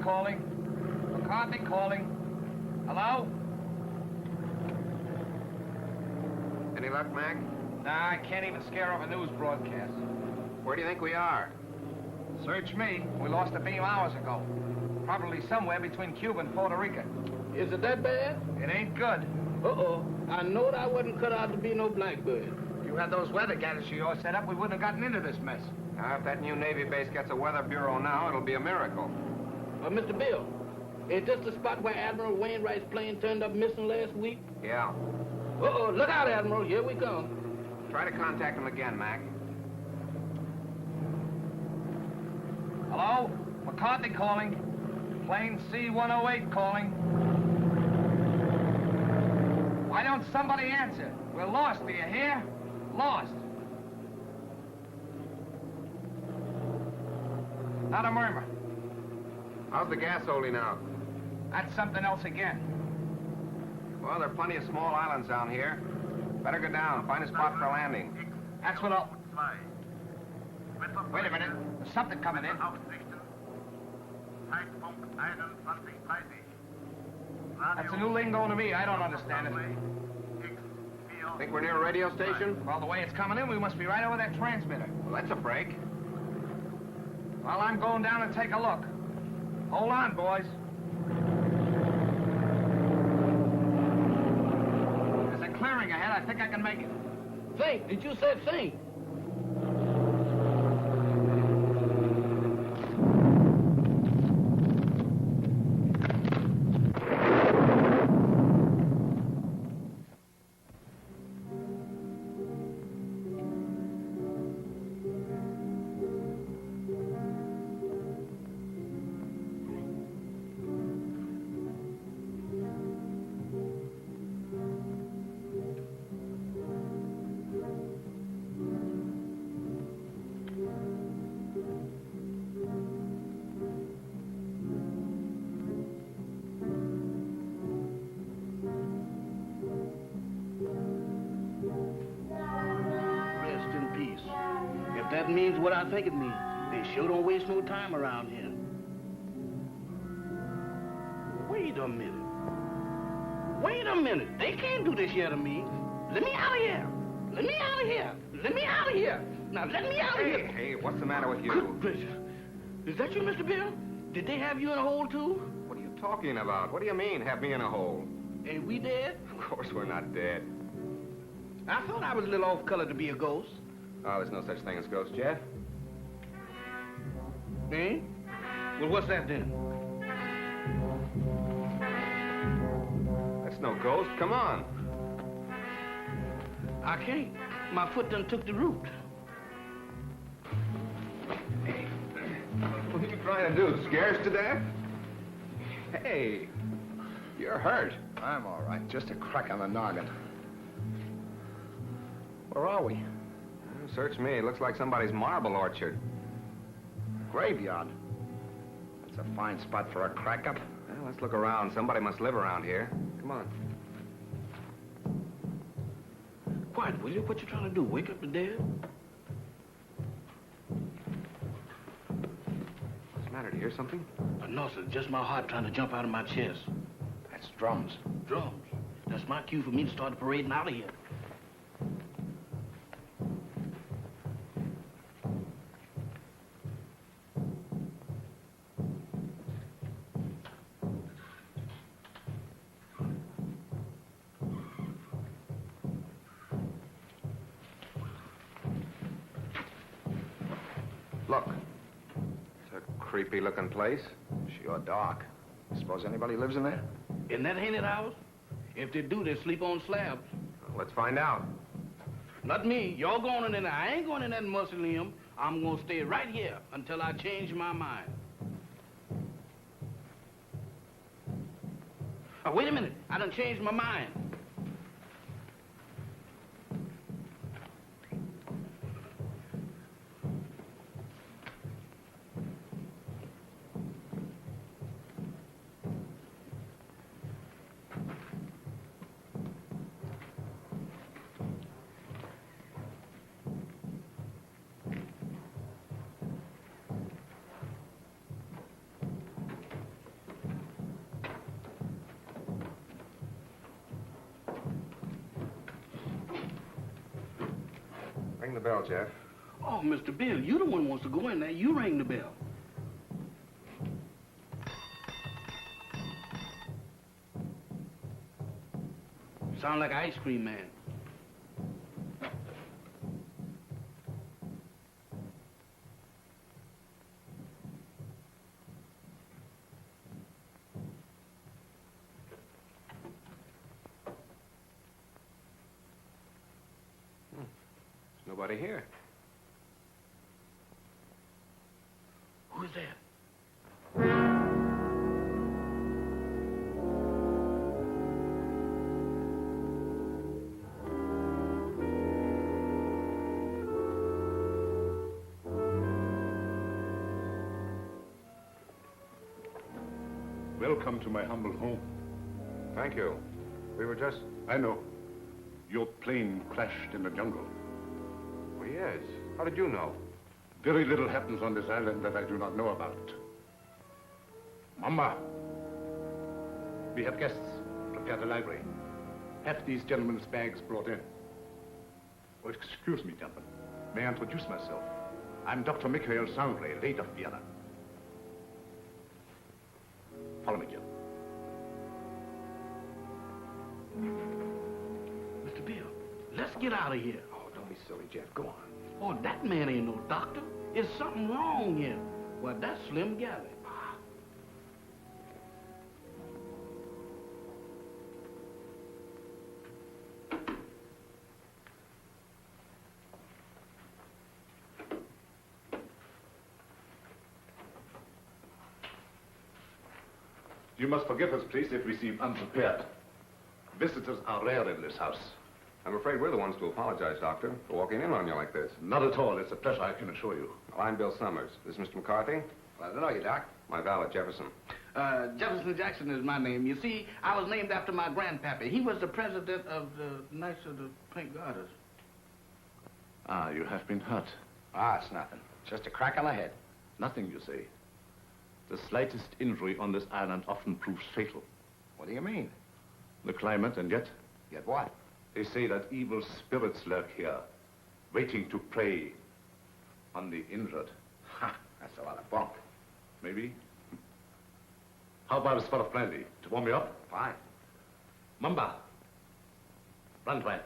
calling. McCarthy calling. Hello? Any luck, Mac? Nah, I can't even scare off a news broadcast. Where do you think we are? Search me. We lost a beam hours ago. Probably somewhere between Cuba and Puerto Rico. Is it that bad? It ain't good. Uh-oh. I knowed I wasn't cut out to be no blackbird. If you had those weather gadgets of yours set up, we wouldn't have gotten into this mess. Now, if that new Navy base gets a weather bureau now, it'll be a miracle. Mr. Bill, is this the spot where Admiral Wainwright's plane turned up missing last week? Yeah. Uh-oh. Look out, Admiral. Here we come. Try to contact him again, Mac. Hello? McCarthy calling. Plane C-108 calling. Why don't somebody answer? We're lost, do you hear? Lost. Not a murmur. How's the gas holding out? That's something else again. Well, there are plenty of small islands down here. Better go down, find a spot for landing. That's what I'll... Wait a minute. There's something coming in. That's a new lingo to me. I don't understand it. Think we're near a radio station? Well, the way it's coming in, we must be right over that transmitter. Well, that's a break. Well, I'm going down and take a look. Hold on, boys. There's a clearing ahead. I think I can make it. Think. Did you say think? That means what I think it means. They sure don't waste no time around here. Wait a minute. Wait a minute. They can't do this here to me. Let me out of here. Let me out of here. Let me out of here. Now, let me out of here. Hey, what's the matter with you? Good gracious. Is that you, Mr. Bill? Did they have you in a hole, too? What are you talking about? What do you mean, have me in a hole? Ain't we dead? Of course we're not dead. I thought I was a little off-color to be a ghost. Oh, there's no such thing as ghosts, Jeff. Eh? Well, what's that then? That's no ghost. Come on. I can't. My foot done took the root. Hey, what are you trying to do? Scare us to death? Hey, you're hurt. I'm all right. Just a crack on the noggin. Where are we? Search me. It looks like somebody's marble orchard. Graveyard. That's a fine spot for a crack-up. Well, let's look around. Somebody must live around here. Come on. Quiet, will you? What you trying to do? Wake up the dead? What's the matter? Do you hear something? No, sir. Just my heart trying to jump out of my chest. That's drums. Drums. That's my cue for me to start parading out of here. Look. It's a creepy-looking place. Sure dark. Suppose anybody lives in there? Isn't that haunted house? If they do, they sleep on slabs. Well, let's find out. Not me. Y'all going in there. I ain't going in that mausoleum. I'm going to stay right here until I change my mind. Oh, wait a minute. I done changed my mind. Ring the bell, Jeff. Oh, Mr. Bill, you the one who wants to go in there. You ring the bell. Sound like an ice cream man. Nobody here. Who's that? Welcome to my humble home. Thank you. We were just... I know. Your plane crashed in the jungle. Oh, yes. How did you know? Very little happens on this island that I do not know about. Mama, we have guests. Prepare the library. Have these gentlemen's bags brought in. Oh, excuse me, gentlemen. May I introduce myself? I'm Dr. Michael Sangre, late of Vienna. Follow me, Jim. Mr. Bill, let's get out of here. Oh, don't be silly, Jeff. Go on. Oh, that man ain't no doctor. There's something wrong here. Well, that's Slim Galley. You must forgive us, please, if we seem unprepared. Visitors are rare in this house. I'm afraid we're the ones to apologize, Doctor, for walking in on you like this. Not at all. It's a pleasure, I can assure you. Well, I'm Bill Summers. This is Mr. McCarthy. Glad to know you, Doc. My valet, Jefferson. Jefferson Jackson is my name. You see, I was named after my grandpappy. He was the president of the Knights of the Pink Garters. Ah, you have been hurt. Ah, it's nothing. Just a crack on the head. Nothing, you say. The slightest injury on this island often proves fatal. What do you mean? The climate, and yet, Yet what? they say that evil spirits lurk here, waiting to prey on the injured. Ha, that's a lot of bunk. Maybe. How about a spot of brandy to warm you up? Fine. Mamba, Brandwein.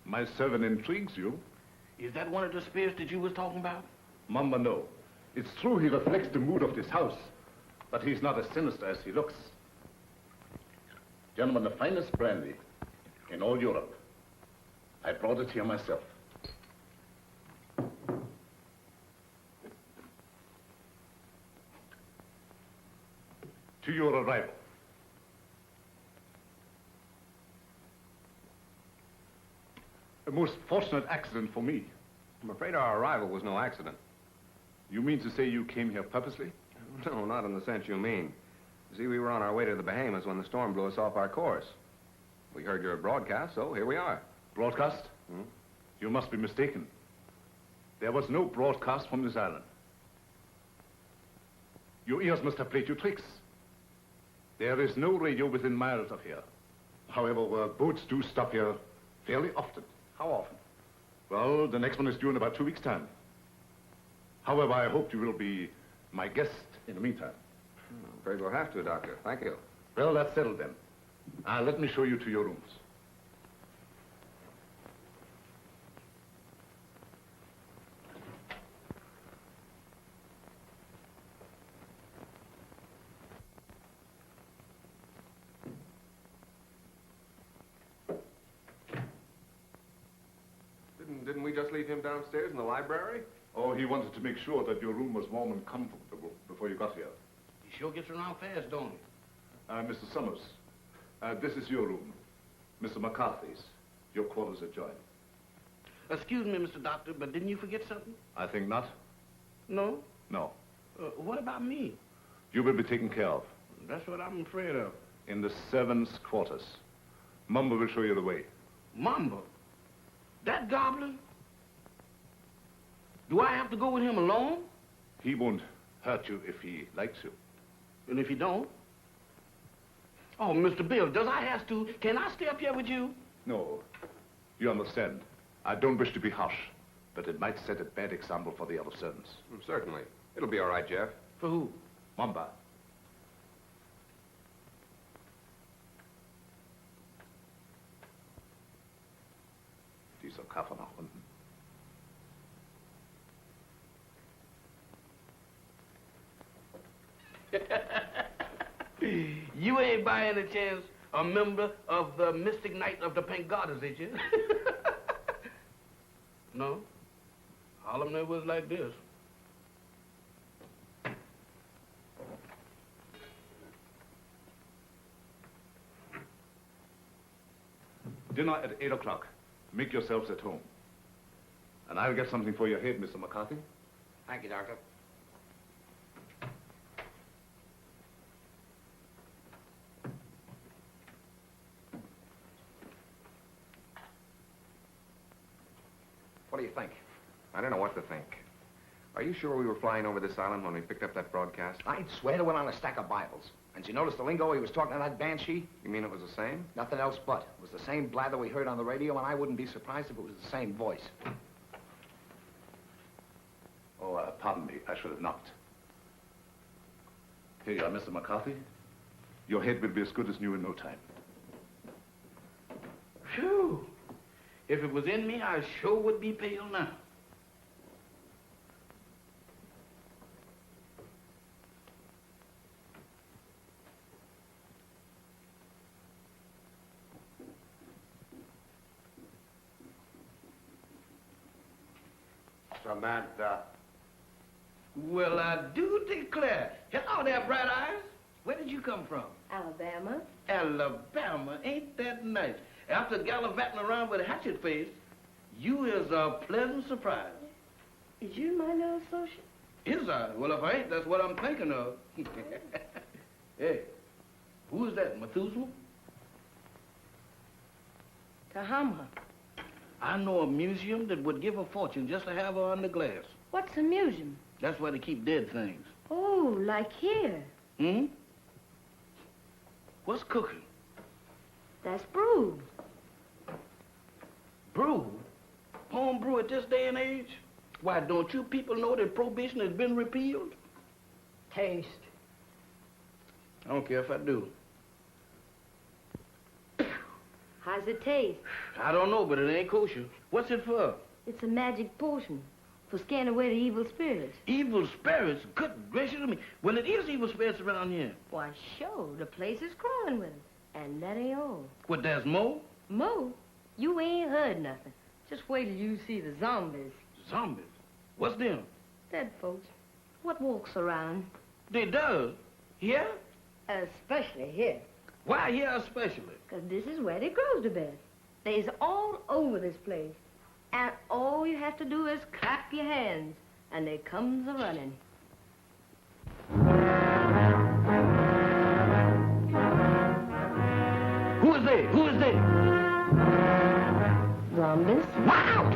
My servant intrigues you. Is that one of the spirits that you was talking about? Mamba, no. It's true he reflects the mood of this house, but he's not as sinister as he looks. Gentlemen, the finest brandy in all Europe. I brought it here myself. To your arrival. A most fortunate accident for me. I'm afraid our arrival was no accident. You mean to say you came here purposely? No, not in the sense you mean. You see, we were on our way to the Bahamas when the storm blew us off our course. We heard your broadcast, so here we are. Broadcast? Hmm? You must be mistaken. There was no broadcast from this island. Your ears must have played you tricks. There is no radio within miles of here. However, boats do stop here fairly often. How often? Well, the next one is due in about 2 weeks' time. However, I hope you will be my guest in the meantime. I'm afraid we'll have to, Doctor. Thank you. Well, that's settled then. Let me show you to your rooms. Didn't we just leave him downstairs in the library? Oh, he wanted to make sure that your room was warm and comfortable before you got here. He sure gets around fast, don't he? Mr. Summers, this is your room. Mr. McCarthy's. Your quarters adjoin. Excuse me, Mr. Doctor, but didn't you forget something? I think not. No? No. What about me? You will be taken care of. That's what I'm afraid of. In the servants' quarters. Mumba will show you the way. Mamba? That goblin? Do I have to go with him alone? He won't hurt you if he likes you. And if he don't? Oh, Mr. Bill, does I have to? Can I stay up here with you? No. You understand. I don't wish to be harsh, but it might set a bad example for the other servants. Certainly. It'll be all right, Jeff. For who? Mamba. Dieser Kaffer nach unten. You ain't by any chance a member of the Mystic Knight of the Pink Goddess, ain't you? No? All of them was like this. Dinner at 8 o'clock. Make yourselves at home. And I'll get something for your head, Mr. McCarthy. Thank you, Doctor. What do you think? I don't know what to think. Are you sure we were flying over this island when we picked up that broadcast? I'd swear to it on a stack of Bibles. And you notice the lingo he was talking to that banshee? You mean it was the same? Nothing else but. It was the same blather we heard on the radio, and I wouldn't be surprised if it was the same voice. Oh, pardon me. I should have knocked. Here you are, Mr. McCarthy. Your head will be as good as new in no time. Phew. If it was in me, I sure would be pale now. Samantha. Well, I do declare. Hello there, Bright Eyes. Where did you come from? Alabama. Alabama. Ain't that nice? After gallivanting around with a hatchet face, you is a pleasant surprise. Is you my new associate? Is I? Well, if I ain't, that's what I'm thinking of. Hey, who is that, Methuselah? Tahama. I know a museum that would give a fortune just to have her under glass. What's a museum? That's where they keep dead things. Oh, like here. Hmm? What's cooking? That's brew. Brew? Home brew at this day and age? Why, don't you people know that prohibition has been repealed? Taste. I don't care if I do. How's it taste? I don't know, but it ain't kosher. What's it for? It's a magic potion for scaring away the evil spirits. Evil spirits? Good gracious of me. Well, it is evil spirits around here. Why, sure, the place is crawling with them. And that ain't all. What, there's more? Mo, you ain't heard nothing. Just wait till you see the zombies. Zombies? What's them? Dead folks. What walks around? They does? Here? Especially here. Why here especially? 'Cause this is where they grows the best. They's all over this place. And all you have to do is clap your hands, and they comes a-running. Who is they? Who is they? Zombies. Wow!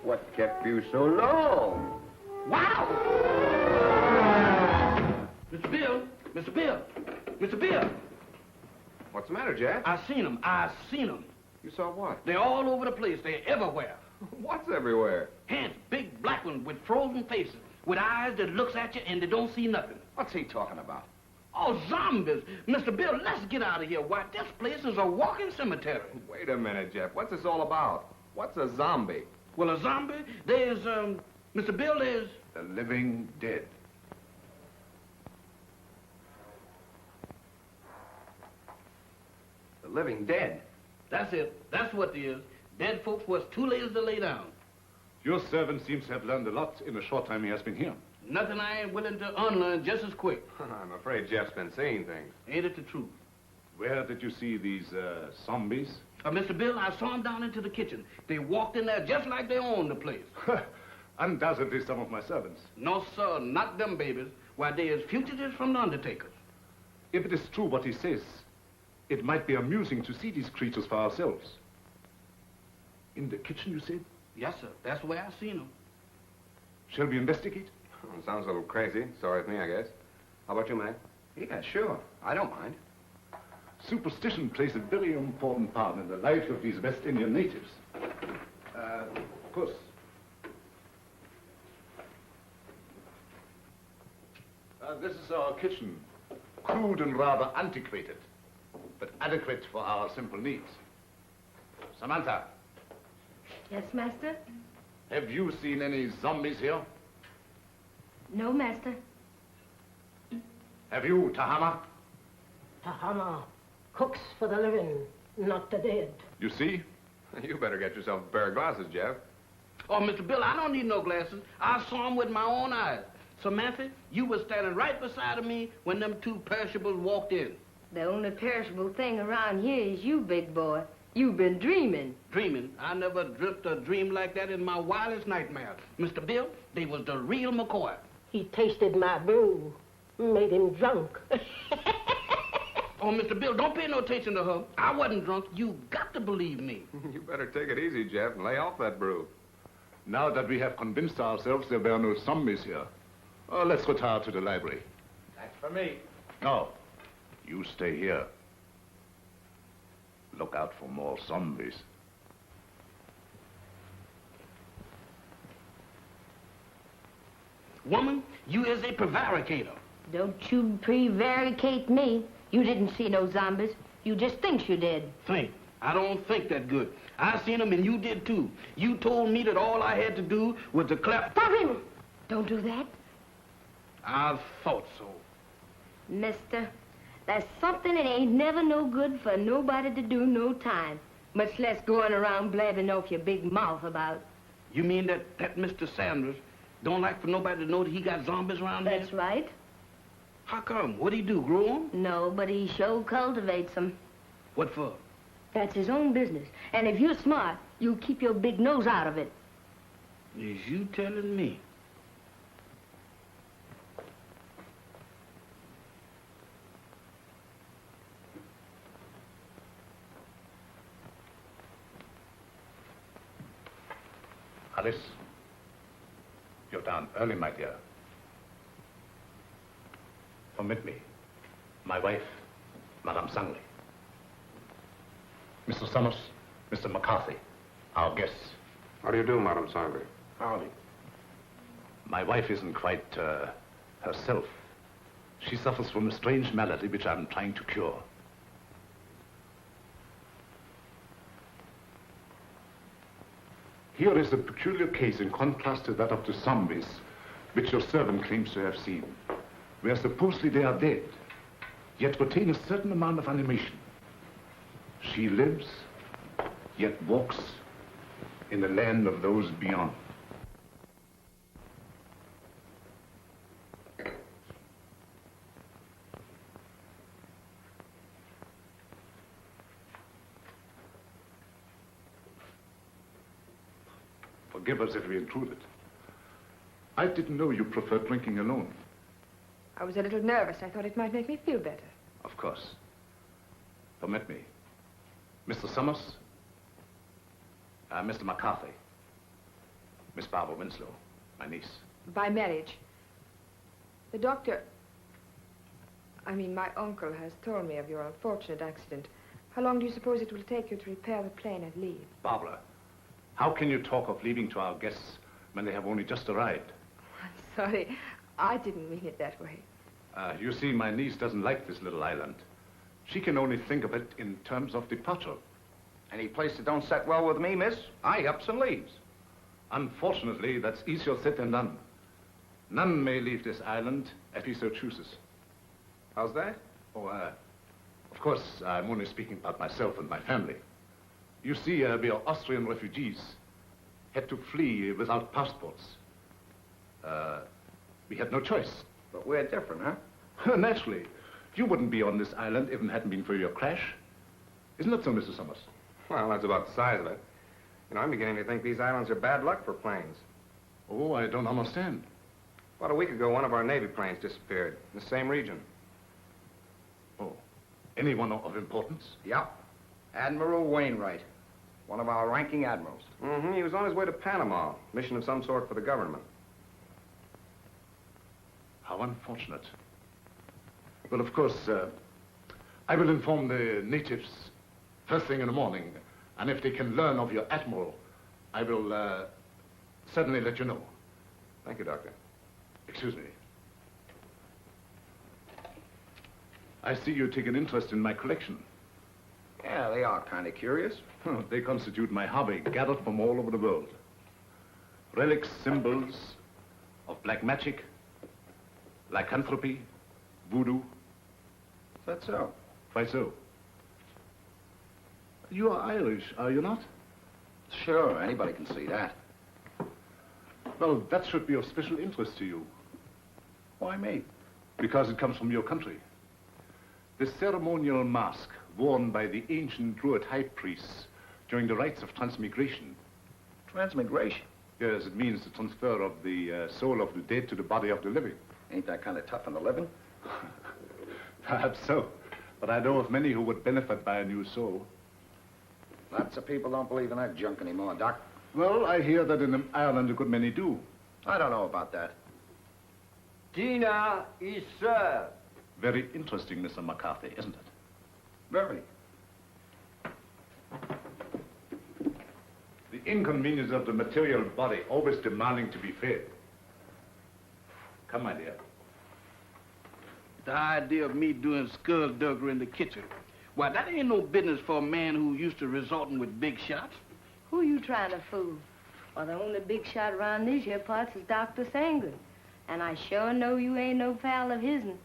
What kept you so long? Wow! Mr. Bill! Mr. Bill! Mr. Bill! What's the matter, Jeff? I seen them. I seen them. You saw what? They're all over the place. They're everywhere. What's everywhere? Hands, big black ones with frozen faces, with eyes that looks at you and they don't see nothing. What's he talking about? Oh, zombies! Mr. Bill, let's get out of here. Why, this place is a walking cemetery. Wait a minute, Jeff. What's this all about? What's a zombie? Well, a zombie, there's, Mr. Bill, there's... The living dead. The living dead. That's it. That's what it is. Dead folks was too lazy to lay down. Your servant seems to have learned a lot in the short time he has been here. Nothing I ain't willing to unlearn just as quick. I'm afraid Jeff's been seeing things. Ain't it the truth? Where did you see these, zombies? Mr. Bill, I saw them down into the kitchen. They walked in there just like they owned the place. Undoubtedly some of my servants. No, sir, not them babies. Why, they is fugitives from the undertakers. If it is true what he says, it might be amusing to see these creatures for ourselves. In the kitchen, you said? Yes, sir. That's where I seen him. Shall we investigate? Sounds a little crazy. Sorry with me, I guess. How about you, man? Yeah, sure. I don't mind. Superstition plays a very important part in the life of these West Indian natives. Of course. This is our kitchen. Crude and rather antiquated, but adequate for our simple needs. Samantha, Yes, master? have you seen any zombies here? No, master. Have you, Tahama? Tahama cooks for the living, not the dead. You see? You better get yourself a pair of glasses, Jeff. Oh, Mr. Bill, I don't need no glasses. I saw him with my own eyes. Samantha, you was standing right beside of me when them two perishables walked in. The only perishable thing around here is you, big boy. You've been dreaming. Dreaming? I never dreamt a dream like that in my wildest nightmares. Mr. Bill, they was the real McCoy. He tasted my brew, made him drunk. Oh, Mr. Bill, don't pay no attention to her. I wasn't drunk. You got to believe me. You better take it easy, Jeff, and lay off that brew. Now that we have convinced ourselves there were no zombies here, let's retire to the library. That's for me. No, you stay here. Look out for more zombies. Woman, you is a prevaricator. Don't you prevaricate me. You didn't see no zombies. You just think you did. Think. I don't think that good. I seen them and you did too. You told me that all I had to do was to clap. Stop him! Don't do that. I thought so. Mister, there's something that ain't never no good for nobody to do no time. Much less going around blabbing off your big mouth about. You mean that Mr. Sanders don't like for nobody to know that he got zombies around That's here? right. How come? What'd he do, grow them? No, but he sure cultivates them. What for? That's his own business. And if you're smart, you'll keep your big nose out of it. Is you telling me? Alice, you're down early, my dear. Permit me. My wife, Madame Sangley. Mr. Summers, Mr. McCarthy, our guests. How do you do, Madame Sangley? Howdy. My wife isn't quite herself. She suffers from a strange malady which I'm trying to cure. Here is a peculiar case in contrast to that of the zombies, which your servant claims to have seen, where supposedly they are dead, yet retain a certain amount of animation. She lives, yet walks in the land of those beyond. Forgive us if we intruded. I didn't know you preferred drinking alone. I was a little nervous. I thought it might make me feel better. Of course. Permit me. Mr. Summers, Mr. McCarthy, Miss Barbara Winslow, my niece. By marriage. The doctor... my uncle has told me of your unfortunate accident. How long do you suppose it will take you to repair the plane and leave? Barbara, how can you talk of leaving to our guests when they have only just arrived? I'm sorry. I didn't mean it that way. You see, my niece doesn't like this little island. She can only think of it in terms of departure. Any place that don't set well with me, miss, I ups and leaves. Unfortunately, that's easier said than done. None may leave this island if he so chooses. How's that? Oh, of course, I'm only speaking about myself and my family. You see, we are Austrian refugees, had to flee without passports. We had no choice. But we're different, huh? Naturally. You wouldn't be on this island if it hadn't been for your crash. Isn't that so, Mr. Summers? Well, that's about the size of it. I'm beginning to think these islands are bad luck for planes. Oh, I don't understand. About a week ago, one of our Navy planes disappeared in the same region. Oh, anyone of importance? Yep. Admiral Wainwright. One of our ranking admirals. Mm-hmm. He was on his way to Panama. Mission of some sort for the government. How unfortunate. Well, of course, I will inform the natives first thing in the morning. And if they can learn of your admiral, I will certainly let you know. Thank you, Doctor. Excuse me. I see you take an interest in my collection. Yeah, they are kind of curious. They constitute my hobby, gathered from all over the world. Relics, symbols of black magic, lycanthropy, voodoo. Is that so? Why so? You are Irish, are you not? Sure, anybody can see that. Well, that should be of special interest to you. Why me? Because it comes from your country. The ceremonial mask worn by the ancient Druid high priests during the rites of transmigration. Transmigration? Yes, it means the transfer of the soul of the dead to the body of the living. Ain't that kind of tough on the living? Perhaps so. But I know of many who would benefit by a new soul. Lots of people don't believe in that junk anymore, Doc. Well, I hear that in Ireland a good many do. I don't know about that. Dinner is served. Very interesting, Mr. McCarthy, isn't it? Very. The inconvenience of the material body always demanding to be fed. Come, my dear. The idea of me doing skullduggery in the kitchen. Why, that ain't no business for a man who used to resorting with big shots. Who you trying to fool? Well, the only big shot around these here parts is Dr. Sangren. And I sure know you ain't no pal of his'n.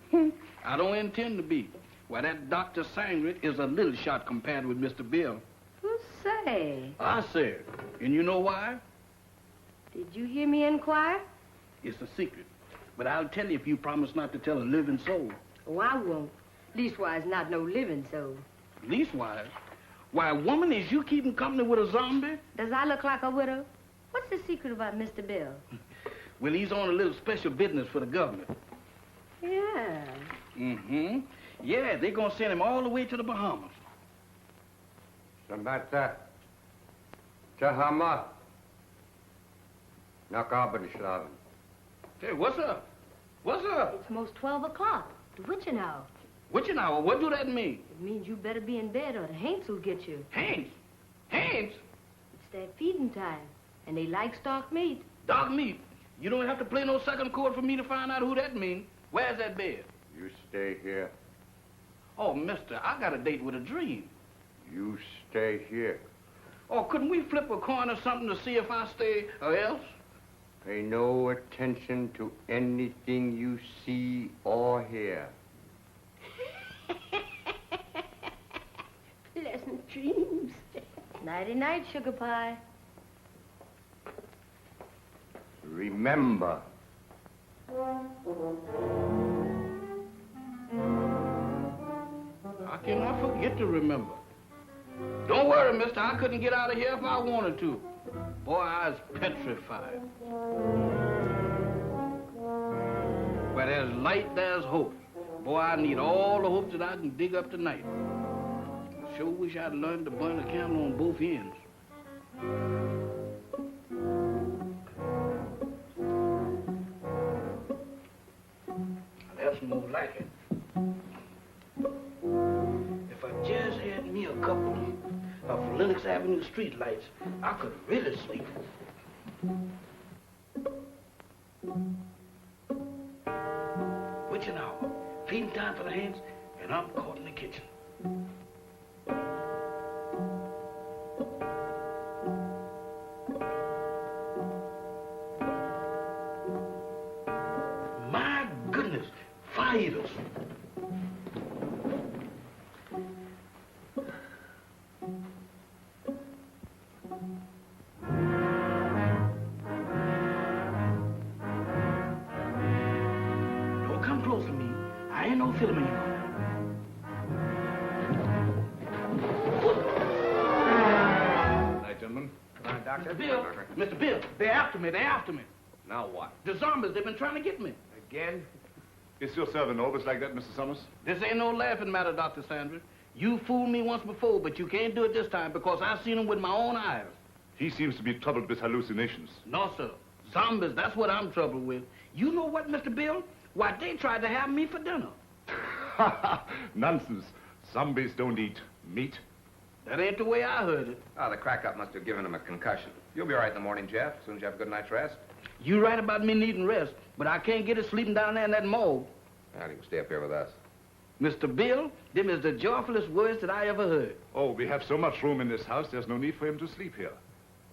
I don't intend to be. Why, that Dr. Sangren is a little shot compared with Mr. Bill. Who say? I said. And you know why? Did you hear me inquire? It's a secret. But I'll tell you if you promise not to tell a living soul. Oh, I won't. Leastwise, not no living soul. Leastwise? Why, woman, is you keeping company with a zombie? Does I look like a widow? What's the secret about Mr. Bill? Well, he's on a little special business for the government. Yeah. Mm-hmm. Yeah, they're gonna send him all the way to the Bahamas. Samantha. Tahama. Nakabanishravan. Hey, what's up? What's up? It's most 12 o'clock. The witching hour. Witching hour? What do that mean? It means you better be in bed or the Haints will get you. Haints? Haints? It's their feeding time, and they like stock meat. Dog meat? You don't have to play no second chord for me to find out who that means. Where's that bed? You stay here. Oh, mister, I got a date with a dream. You stay here. Oh, couldn't we flip a coin or something to see if I stay or else? Pay no attention to anything you see or hear. Pleasant dreams. Nighty-night, sugar pie. Remember. How can I forget to remember? Don't worry, mister. I couldn't get out of here if I wanted to. Boy, I was petrified. Where there's light, there's hope. Boy, I need all the hope that I can dig up tonight. I sure wish I'd learned to burn a candle on both ends. That's more like it. If I just had me a couple of Lenox Avenue streetlights, I could really sleep. Witching hour, feeding time for the hands, and I'm caught in the kitchen. My goodness, fighters. Don't come close to me. I ain't no filming you. Night, gentlemen. Doctor? Bill, Mr. Bill, they're after me, they're after me. Now what? The zombies, they've been trying to get me. Again? Is your servant always like that, Mr. Summers? This ain't no laughing matter, Dr. Sanders. You fooled me once before, but you can't do it this time because I've seen him with my own eyes. He seems to be troubled with hallucinations. No, sir. Zombies, that's what I'm troubled with. You know what, Mr. Bill? Why, they tried to have me for dinner. Nonsense. Zombies don't eat meat. That ain't the way I heard it. Oh, the crack-up must have given him a concussion. You'll be all right in the morning, Jeff, as soon as you have a good night's rest. You right about me needing rest, but I can't get it sleeping down there in that morgue. Now, you can stay up here with us. Mr. Bill, them is the joyfulest words that I ever heard. Oh, we have so much room in this house, there's no need for him to sleep here.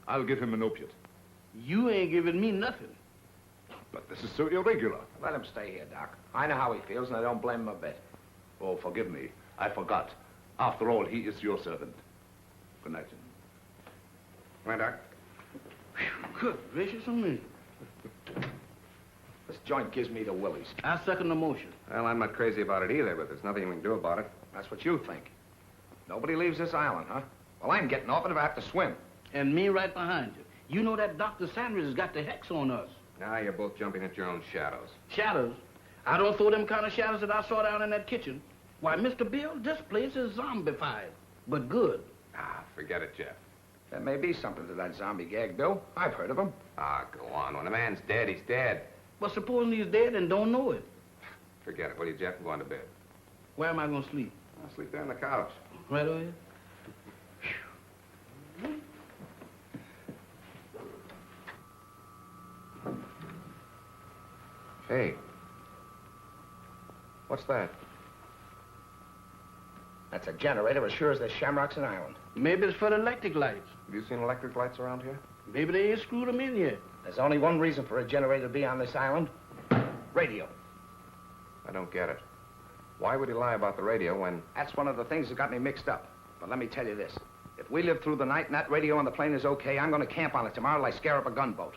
I'll give him an opiate. You ain't giving me nothing. But this is so irregular. Let him stay here, Doc. I know how he feels, and I don't blame him a bit. Oh, forgive me. I forgot. After all, he is your servant. Good night, gentlemen. Come on, Doc. Good gracious of me. This joint gives me the willies. I second the motion. Well, I'm not crazy about it either, but there's nothing we can do about it. That's what you think. Nobody leaves this island, huh? Well, I'm getting off it if I have to swim. And me right behind you. You know that Dr. Sanders has got the hex on us. Now you're both jumping at your own shadows. Shadows? I don't throw them kind of shadows that I saw down in that kitchen. Why, Mr. Bill, this place is zombified, but good. Ah, forget it, Jeff. There may be something to that zombie gag, Bill. I've heard of them. Ah, go on. When a man's dead, he's dead. But supposing he's dead and don't know it. Forget it, will you, Jeff? Go on to bed. Where am I going to sleep? I'll sleep there on the couch. Right over here? Hey. What's that? That's a generator as sure as there's shamrocks in Ireland. Maybe it's for the electric lights. Have you seen electric lights around here? Maybe they ain't screwed them in yet. There's only one reason for a generator to be on this island. Radio. I don't get it. Why would he lie about the radio when... That's one of the things that got me mixed up. But let me tell you this. If we live through the night and that radio on the plane is okay, I'm going to camp on it tomorrow till I scare up a gunboat.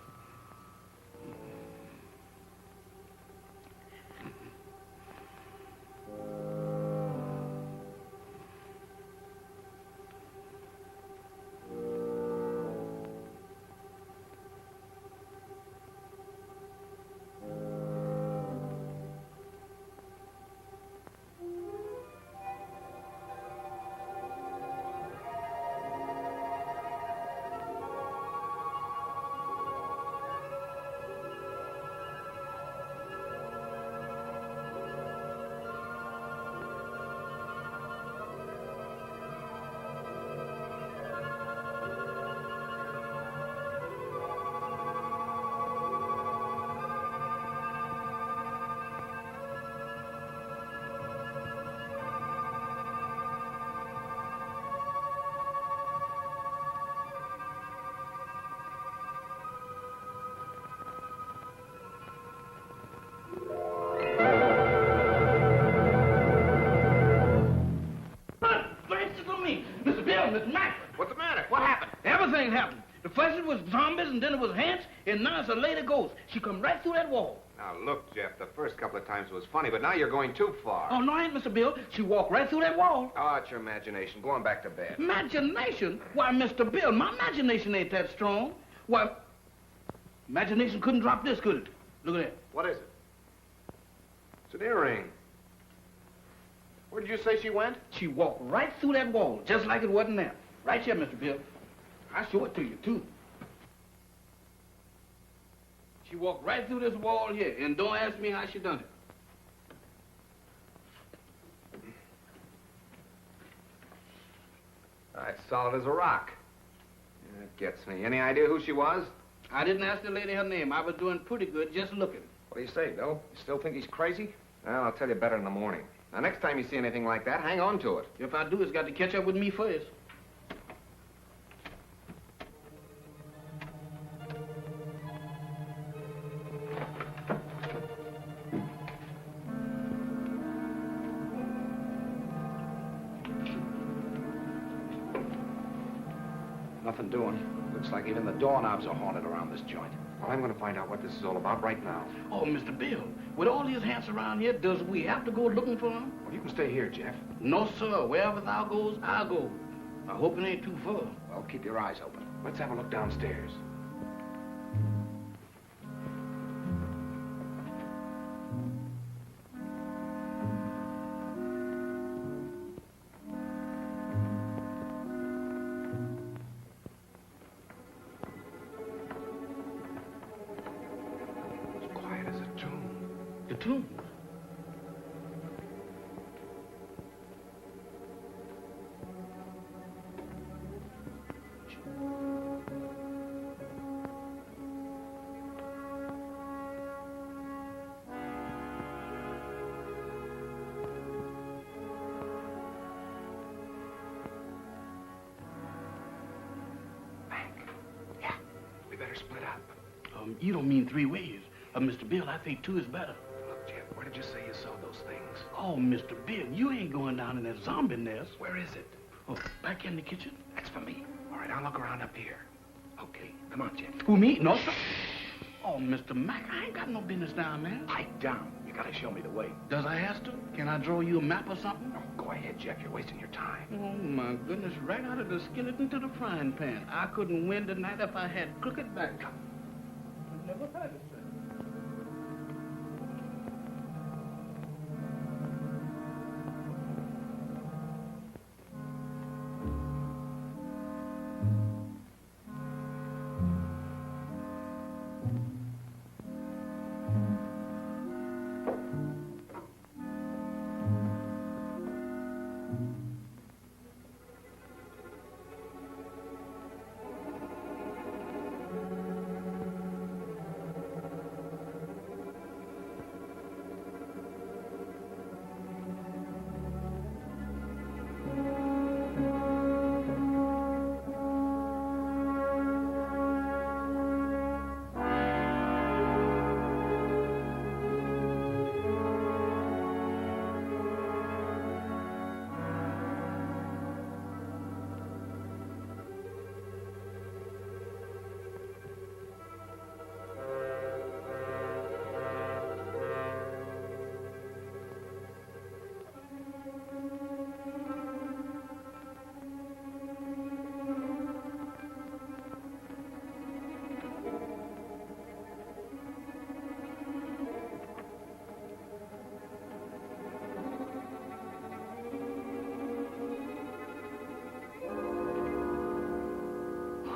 What's the matter? What happened? Everything happened. The first it was zombies, and then it was ants, and now it's a lady ghost. She come right through that wall. Now, look, Jeff, the first couple of times it was funny, but now you're going too far. Oh, no, I ain't, Mr. Bill. She walked right through that wall. Oh, it's your imagination. Go on back to bed. Imagination? Why, Mr. Bill, my imagination ain't that strong. Why, imagination couldn't drop this, could it? Look at that. What is it? It's an earring. Where did you say she went? She walked right through that wall, just like it wasn't there. Right here, Mr. Bill. I'll show it to you, too. She walked right through this wall here, and don't ask me how she done it. It's solid as a rock. That gets me. Any idea who she was? I didn't ask the lady her name. I was doing pretty good just looking. What do you say, Bill? You still think he's crazy? Well, I'll tell you better in the morning. Now, next time you see anything like that, hang on to it. If I do, it's got to catch up with me first. Nothing doing. Looks like even the doorknobs are haunted around this joint. Well, I'm going to find out what this is all about right now. Oh, Mr. Bill, with all these ants around here, does we have to go looking for them? Well, you can stay here, Jeff. No, sir. Wherever thou goes, I'll go. I hope it ain't too far. Well, keep your eyes open. Let's have a look downstairs. platoon. Split up. You don't mean 3 ways. Mr. Bill, I think 2 is better. Look, Jeff, where did you say you saw those things? Oh, Mr. Bill, you ain't going down in that zombie nest. Where is it? Oh, back in the kitchen? That's for me. All right, I'll look around up here. Okay, come on, Jeff. Who, me? No, sir. Oh, Mr. Mac, I ain't got no business down there. Pipe down. You gotta show me the way. Does I have to? Can I draw you a map or something? Oh, go ahead, Jeff. You're wasting your time. Oh, my goodness, right out of the skillet into the frying pan. I couldn't win tonight if I had crooked back. I never had it, sir.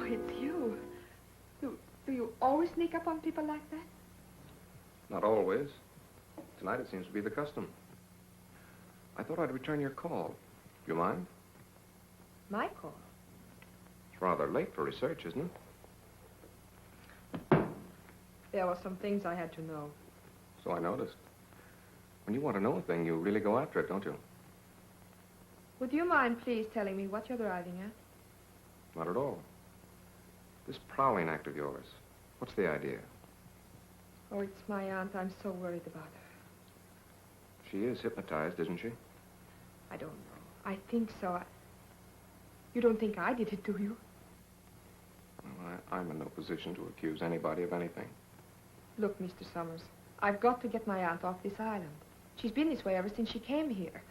It's you. Do you always sneak up on people like that? Not always. Tonight it seems to be the custom. I thought I'd return your call. Do you mind? My call? It's rather late for research, isn't it? There were some things I had to know. So I noticed. When you want to know a thing, you really go after it, don't you? Would you mind please telling me what you're driving at? Not at all. This prowling act of yours, what's the idea? Oh, it's my aunt. I'm so worried about her. She is hypnotized, isn't she? I don't know. I think so. You don't think I did it, do you? Well, I'm in no position to accuse anybody of anything. Look, Mr. Summers, I've got to get my aunt off this island. She's been this way ever since she came here.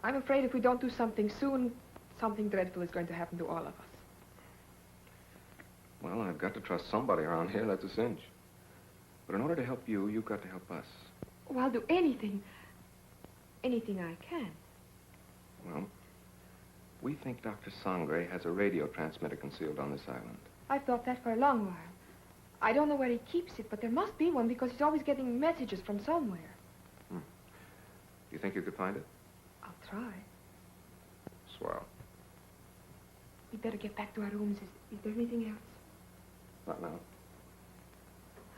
I'm afraid if we don't do something soon, something dreadful is going to happen to all of us. Well, I've got to trust somebody around here, that's a cinch. But in order to help you, you've got to help us. Oh, I'll do anything. Anything I can. Well, we think Dr. Sangre has a radio transmitter concealed on this island. I've thought that for a long while. I don't know where he keeps it, but there must be one because he's always getting messages from somewhere. Do you think you could find it? I'll try. Swell. We'd better get back to our rooms. Is there anything else? Not now.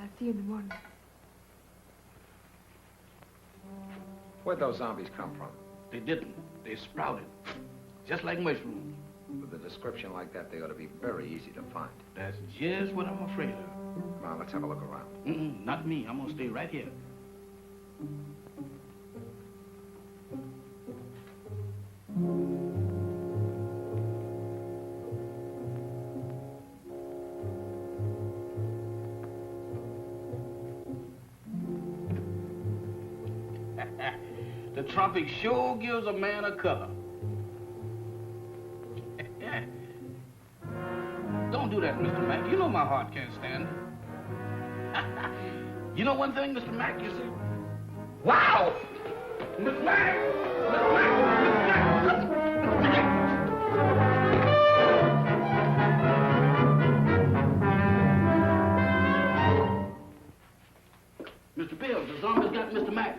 I'll see you in the morning. Where'd those zombies come from? They didn't. They sprouted. Just like mushrooms. With a description like that, they ought to be very easy to find. That's just what I'm afraid of. Come on, let's have a look around. Not me. I'm gonna stay right here. The tropic sure gives a man a color. Don't do that, Mr. Mack. You know my heart can't stand it. You know one thing, Mr. Mack, you see? Wow! Mr. Mack! Mr. Mack! Mr. Mack! Mr. Bill, the zombies got Mr. Mack.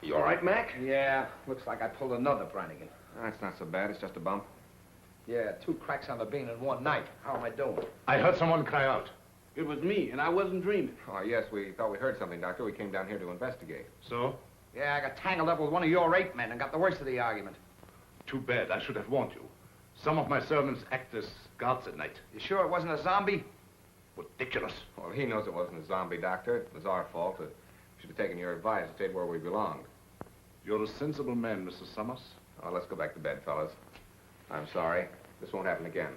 You all right, Mac? Yeah, looks like I pulled another Brannigan. That's not so bad. It's just a bump. Yeah, 2 cracks on the bean in one night. How am I doing? I heard someone cry out. It was me, and I wasn't dreaming. Oh, yes, we thought we heard something, Doctor. We came down here to investigate. So? Yeah, I got tangled up with one of your 8 men and got the worst of the argument. Too bad. I should have warned you. Some of my servants act as guards at night. You sure it wasn't a zombie? Ridiculous. Well, he knows it wasn't a zombie, Doctor. It was our fault. We should have taken your advice and stayed where we belonged. You're a sensible man, Mr. Summers. Oh, let's go back to bed, fellas. I'm sorry. This won't happen again.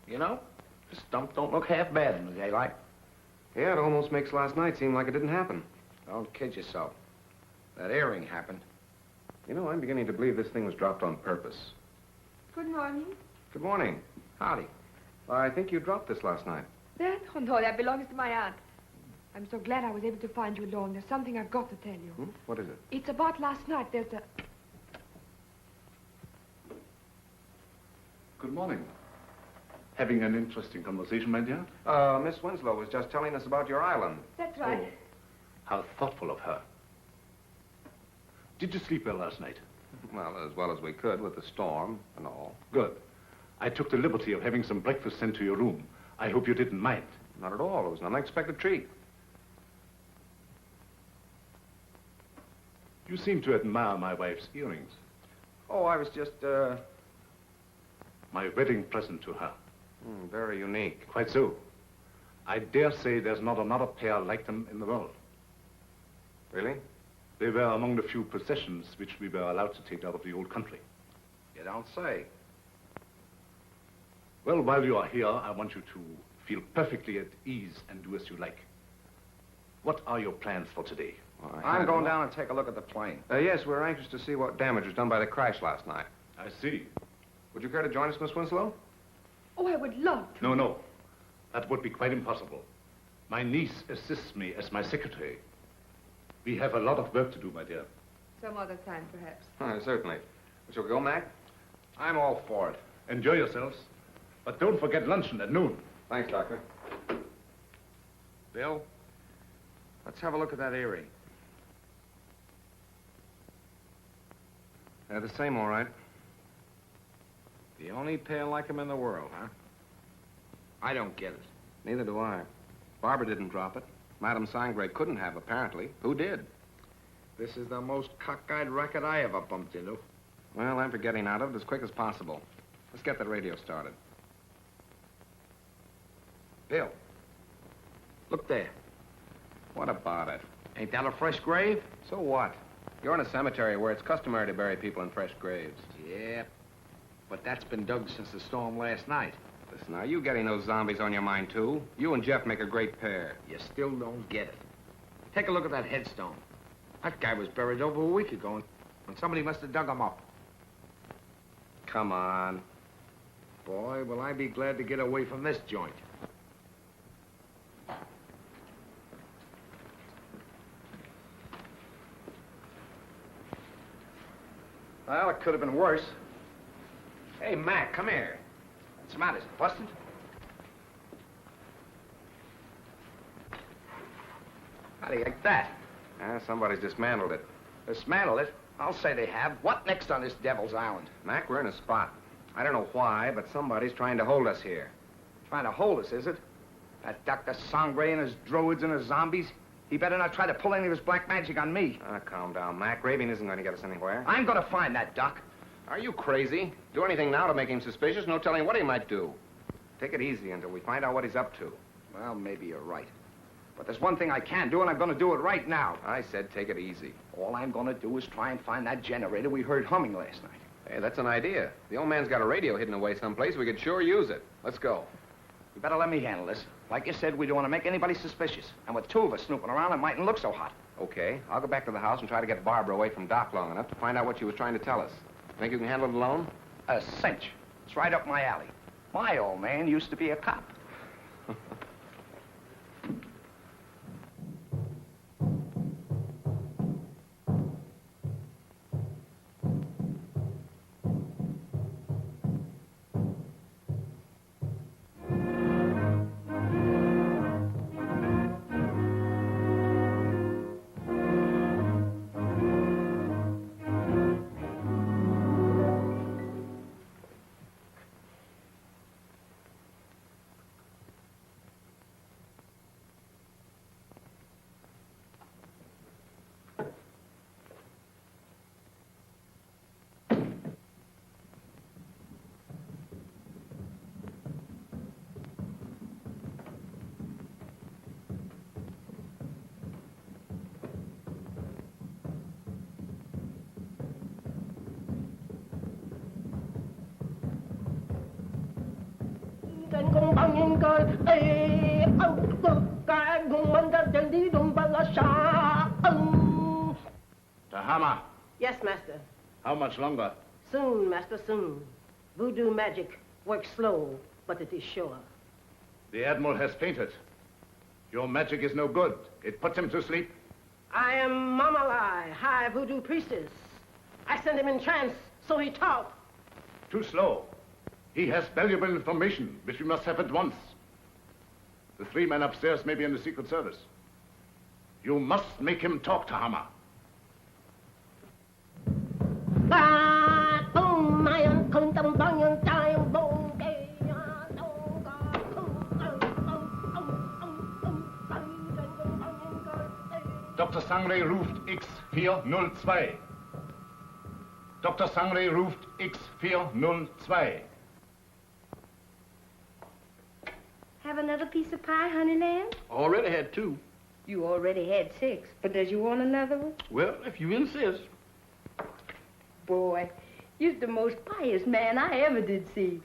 You know, this dump don't look half bad in the daylight. Yeah, it almost makes last night seem like it didn't happen. Don't kid yourself. That earring happened. You know, I'm beginning to believe this thing was dropped on purpose. Good morning. Good morning. Howdy. I think you dropped this last night. That? Oh, no, that belongs to my aunt. I'm so glad I was able to find you alone. There's something I've got to tell you. Hmm? What is it? It's about last night. There's a... Good morning. Having an interesting conversation, my dear? Miss Winslow was just telling us about your island. That's right. Oh, how thoughtful of her. Did you sleep well last night? Well as we could with the storm and all. Good. I took the liberty of having some breakfast sent to your room. I hope you didn't mind. Not at all. It was an unexpected treat. You seem to admire my wife's earrings. Oh, I was just, My wedding present to her. Very unique. Quite so. I dare say there's not another pair like them in the world. Really? They were among the few possessions which we were allowed to take out of the old country. You don't say. Well, while you are here, I want you to feel perfectly at ease and do as you like. What are your plans for today? Well, I'm going down and take a look at the plane. Yes, we're anxious to see what damage was done by the crash last night. I see. Would you care to join us, Miss Winslow? Oh, I would love to. No. That would be quite impossible. My niece assists me as my secretary. We have a lot of work to do, my dear. Some other time, perhaps. Certainly. Shall we go, Mac? I'm all for it. Enjoy yourselves. But don't forget luncheon at noon. Thanks, Doctor. Bill, let's have a look at that earring. The same, all right. The only pair like him in the world, huh? I don't get it. Neither do I. Barbara didn't drop it. Madame Sangre couldn't have, apparently. Who did? This is the most cockeyed racket I ever bumped into. Well, I'm for getting out of it as quick as possible. Let's get that radio started. Bill, look there. What about it? Ain't that a fresh grave? So what? You're in a cemetery where it's customary to bury people in fresh graves. Yeah, but that's been dug since the storm last night. Listen, are you getting those zombies on your mind, too? You and Jeff make a great pair. You still don't get it. Take a look at that headstone. That guy was buried over a week ago, and somebody must have dug him up. Come on. Boy, will I be glad to get away from this joint. Well, it could have been worse. Hey, Mac, come here. What's the matter? Is it busted? How do you like that? Somebody's dismantled it. Dismantled it? I'll say they have. What next on this Devil's Island? Mac, we're in a spot. I don't know why, but somebody's trying to hold us here. Trying to hold us, is it? That Dr. Sangre and his druids and his zombies? He better not try to pull any of his black magic on me. Calm down, Mac. Raving isn't going to get us anywhere. I'm gonna find that Doc. Are you crazy? Do anything now to make him suspicious, no telling what he might do. Take it easy until we find out what he's up to. Well, maybe you're right. But there's one thing I can do, and I'm gonna do it right now. I said take it easy. All I'm gonna do is try and find that generator we heard humming last night. Hey, that's an idea. The old man's got a radio hidden away someplace. We could sure use it. Let's go. You better let me handle this. Like you said, we don't want to make anybody suspicious. And with 2 of us snooping around, it mightn't look so hot. Okay. I'll go back to the house and try to get Barbara away from Doc long enough to find out what she was trying to tell us. Think you can handle it alone? A cinch. It's right up my alley. My old man used to be a cop. Tahama, Yes, master. how much longer? Soon, master, soon. Voodoo magic works slow, but it is sure. The Admiral has fainted. Your magic is no good. It puts him to sleep. I am Mamalai, high voodoo priestess. I sent him in trance, so he talked. Too slow. He has valuable information, which we must have at once. The 3 men upstairs may be in the Secret Service. You must make him talk, Tahama. Dr. Sangre ruft X402. Dr. Sangre ruft X402. Have another piece of pie, honey lamb? Already had 2. You already had 6, but does you want another one? Well, if you insist. Boy, you're the most pious man I ever did see.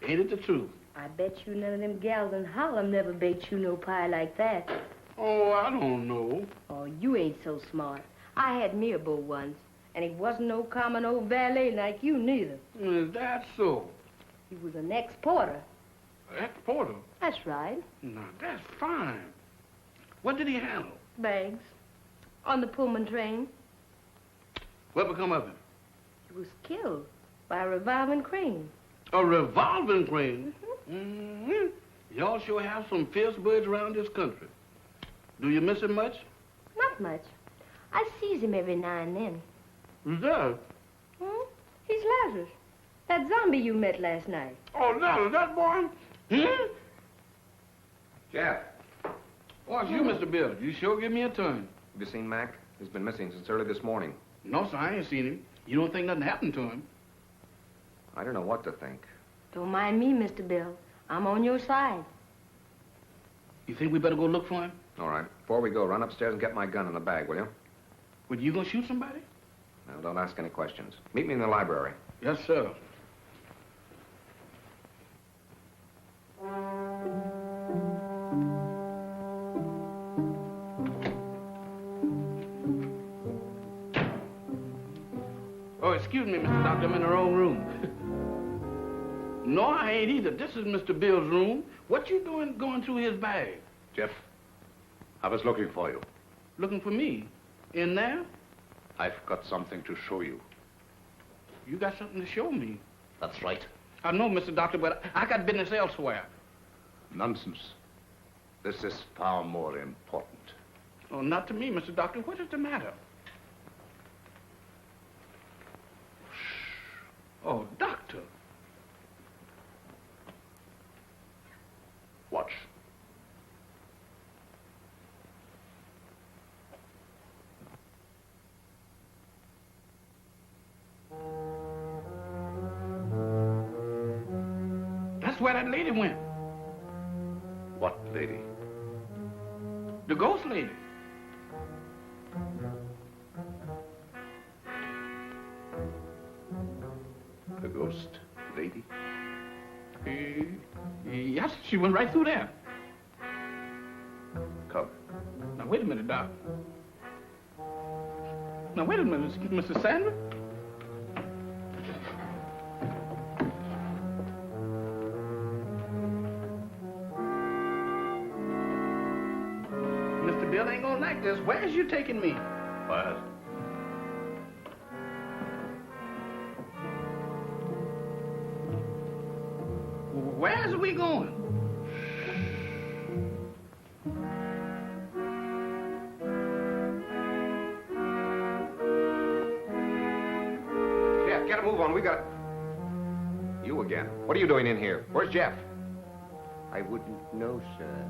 Ain't it the truth? I bet you none of them gals in Harlem never baked you no pie like that. Oh, I don't know. Oh, you ain't so smart. I had me a beau once, and he wasn't no common old valet like you neither. Is that so? He was an ex-porter. Ex-porter? That's right. Now, that's fine. What did he handle? Bags. On the Pullman train. What become of him? He was killed by a revolving crane. A revolving crane? Mm-hmm. Y'all sure have some fierce birds around this country. Do you miss him much? Not much. I sees him every now and then. Who's that? He's Lazarus. That zombie you met last night. Oh, Lazarus, that boy? Jeff, Oh, it's you, Mr. Bill. You sure give me a turn. have you seen Mac? He's been missing since early this morning. No, sir, I ain't seen him. You don't think nothing happened to him? I don't know what to think. Don't mind me, Mr. Bill. I'm on your side. You think we better go look for him? All right. Before we go, run upstairs and get my gun in the bag, will you? Well, you gonna shoot somebody? Now, don't ask any questions. Meet me in the library. Yes, sir. Oh, excuse me, Mr. Doctor, I'm in the wrong room. No, I ain't either. This is Mr. Bill's room. What you doing going through his bag? Jeff, I was looking for you. Looking for me? In there? I've got something to show you. You got something to show me. That's right. I know, Mr. Doctor, but I got business elsewhere. Nonsense. This is far more important. Oh, not to me, Mr. Doctor. What is the matter? Oh, Doctor. Watch. That's where that lady went. What lady? The ghost lady. The ghost lady? Yes, she went right through there. Come. Now, wait a minute, Doc. Now, wait a minute, Mr. Sandra. Mr. Bill ain't gonna like this. Where's you taking me? Well, Where's we going? Jeff, get a move on. We got... You again. What are you doing in here? Where's Jeff? I wouldn't know, sir.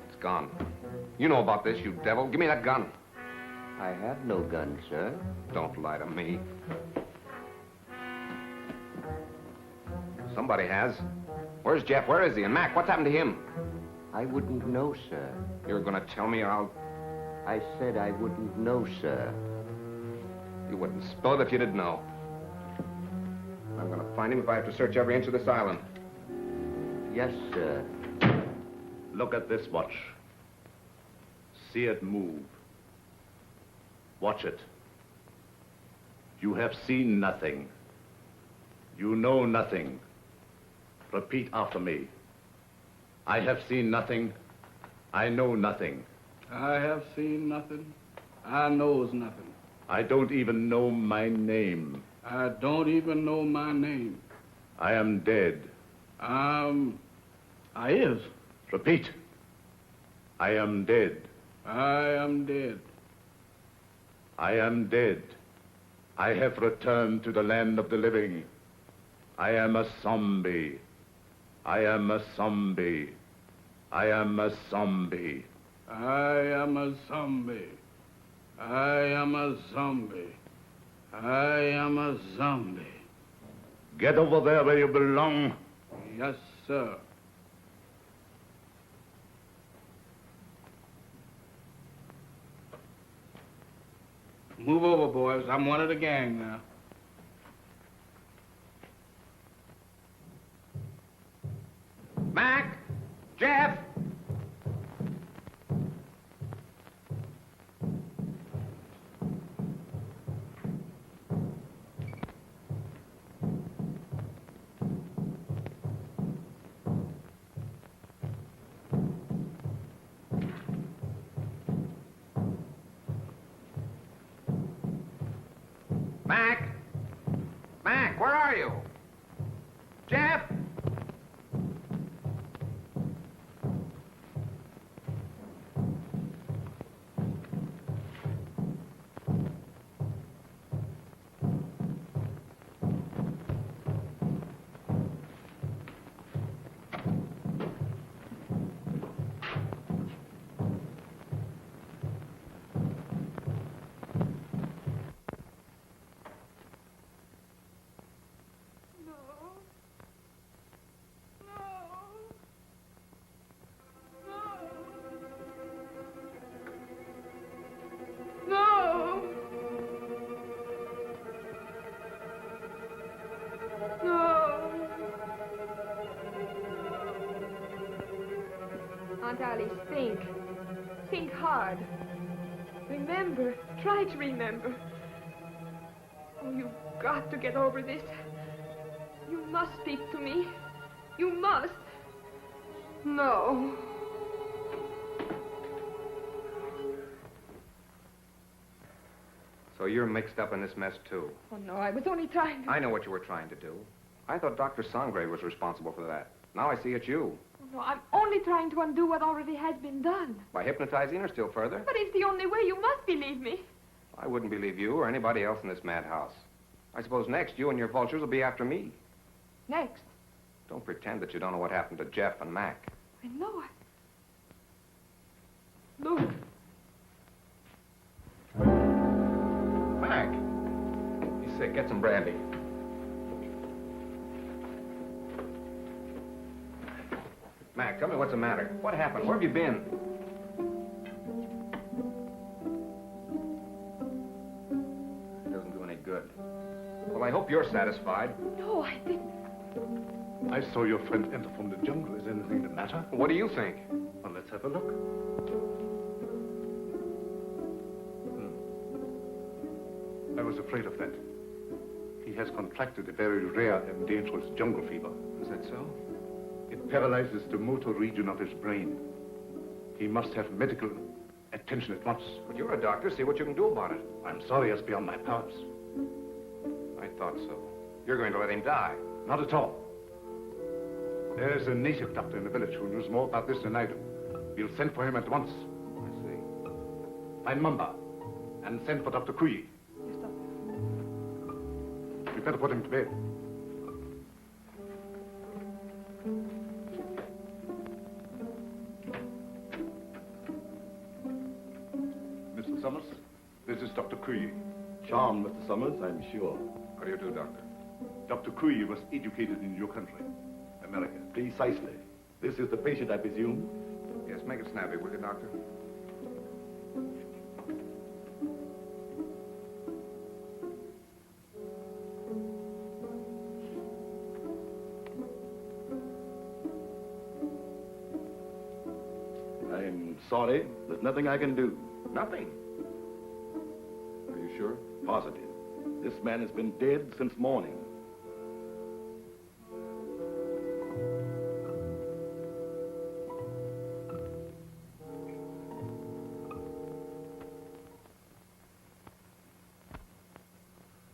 It's gone. You know about this, you devil. Give me that gun. I have no gun, sir. Don't lie to me. Somebody has. Where's Jeff? Where is he? And Mac, what's happened to him? I wouldn't know, sir. You're gonna tell me or I'll... I said I wouldn't know, sir. You wouldn't spill it if you didn't know. I'm I'm going to find him if I have to search every inch of this island. Yes, sir. Look at this watch. See it move. Watch it. You have seen nothing. You know nothing. Repeat after me. I have seen nothing. I know nothing. I have seen nothing. I knows nothing. I don't even know my name. I don't even know my name. I am dead. I is. Repeat. I am dead. I am dead. I am dead. I have returned to the land of the living. I am a zombie. I am a zombie. I am a zombie. I am a zombie. I am a zombie. I am a zombie. Get over there where you belong. Yes, sir. Move over, boys. I'm one of the gang now. Mac! Jeff! Mac! Mac, where are you? Jeff! Aunt Alice, think. Think hard. Remember. Try to remember. Oh, you've got to get over this. You must speak to me. You must. No. So you're mixed up in this mess, too. Oh, no, I was only trying to... I know what you were trying to do. I thought Dr. Sangre was responsible for that. Now I see it's you. Oh, no, I'm only trying to undo what already has been done. By hypnotizing her still further? But it's the only way. You must believe me. I wouldn't believe you or anybody else in this madhouse. I suppose next you and your vultures will be after me. Next. Don't pretend that you don't know what happened to Jeff and Mac. I know it. Look. Mac! He's sick. Get some brandy. Mac, tell me what's the matter. What happened? Where have you been? It doesn't do any good. Well, I hope you're satisfied. No, I didn't. I saw your friend enter from the jungle. Is anything the matter? What do you think? Well, let's have a look. I was afraid of that. He has contracted a very rare and dangerous jungle fever. Is that so? It paralyzes the motor region of his brain. He must have medical attention at once. But you're a doctor. See what you can do about it. I'm sorry, it's beyond my powers. I thought so. You're going to let him die. Not at all. There's a native doctor in the village who knows more about this than I do. We'll send for him at once. I see. Find Mamba and send for Dr. Kuyi. Yes, Doctor. You better put him to bed. Mr. Summers, this is Dr. Kuyi. Charmed, Mr. Summers, I'm sure. How do you do, Doctor? Dr. Kuyi was educated in your country, America. Precisely. This is the patient, I presume? Yes, make it snappy, will you, Doctor? sorry. There's nothing I can do. Nothing. Are you sure? Positive. This man has been dead since morning.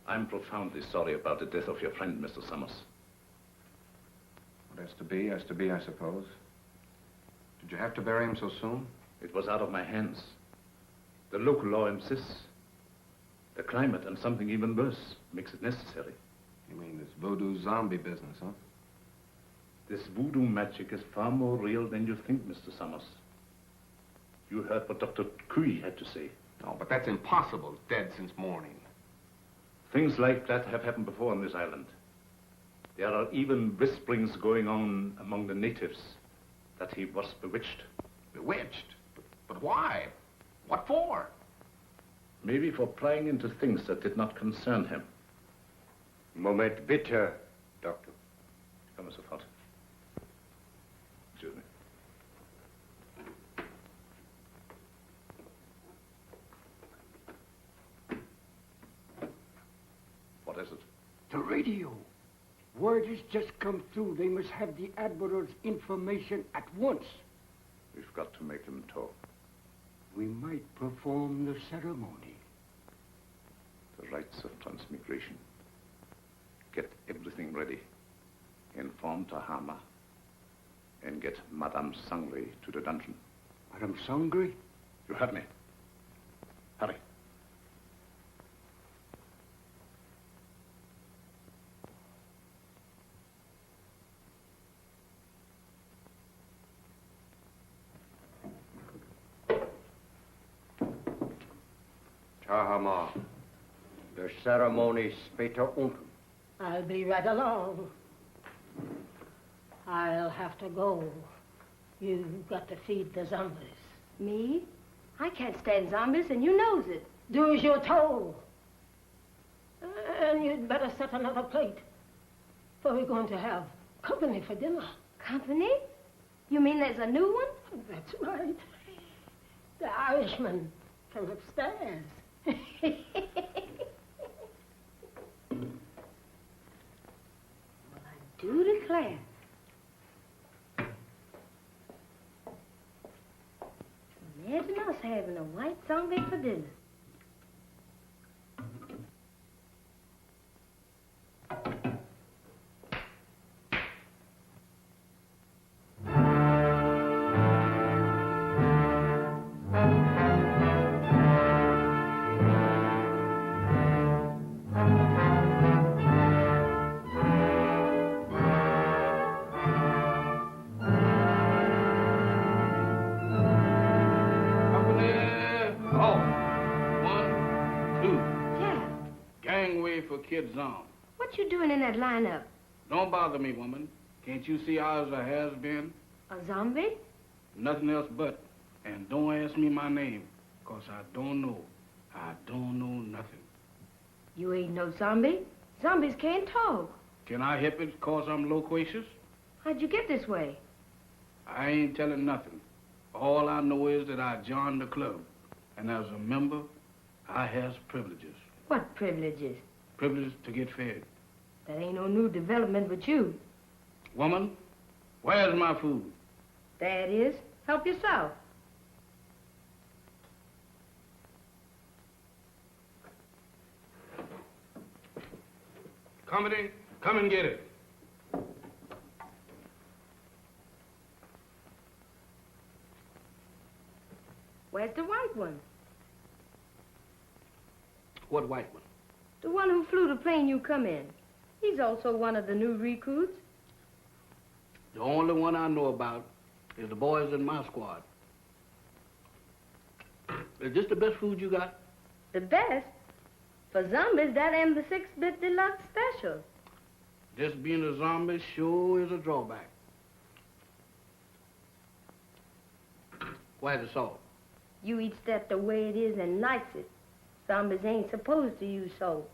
I'm profoundly sorry about the death of your friend, Mr. Summers. What has to be, I suppose. Did you have to bury him so soon? It was out of my hands. The local law insists. The climate and something even worse makes it necessary. You mean this voodoo zombie business, huh? This voodoo magic is far more real than you think, Mr. Summers. You heard what Dr. Cui had to say. No, but that's impossible. Dead since morning. Things like that have happened before on this island. There are even whisperings going on among the natives that he was bewitched. Bewitched? But why? What for? Maybe for prying into things that did not concern him. Moment bitte, Doctor. Come sofort. Excuse me. What is it? The radio. Word has just come through. They must have the Admiral's information at once. We've got to make them talk. We might perform the ceremony. The rites of transmigration. Get everything ready. Inform Tahama. And get Madame Sangre to the dungeon. Madame Sangre? You heard me. Hurry. Tahama, the ceremony später unten. I'll be right along. I'll have to go. You've got to feed the zombies. Me? I can't stand zombies, and you knows it. Do as you're told. And you'd better set another plate. For we're going to have company for dinner. Company? You mean there's a new one? That's right. The Irishman from upstairs. Well, I do declare. Imagine us having a white zombie for dinner. Kids on. What you doing in that lineup? Don't bother me, woman. Can't you see ours a has-been? A zombie? Nothing else but. And don't ask me my name, 'cause I don't know. I don't know nothing. You ain't no zombie. Zombies can't talk. Can I help it 'cause I'm loquacious? How'd you get this way? I ain't telling nothing. All I know is that I joined the club. And as a member, I has privileges. What privileges? Privilege to get fed. That ain't no new development with you. Woman, where's my food? There it is. Help yourself. Company, come and get it. Where's the white one? What white one? The one who flew the plane you come in. He's also one of the new recruits. The only one I know about is the boys in my squad. Is this the best food you got? The best? For zombies, that and the 6-bit deluxe special. This being a zombie sure is a drawback. Where's the salt? You eats that the way it is and likes it. Zombies ain't supposed to use salt.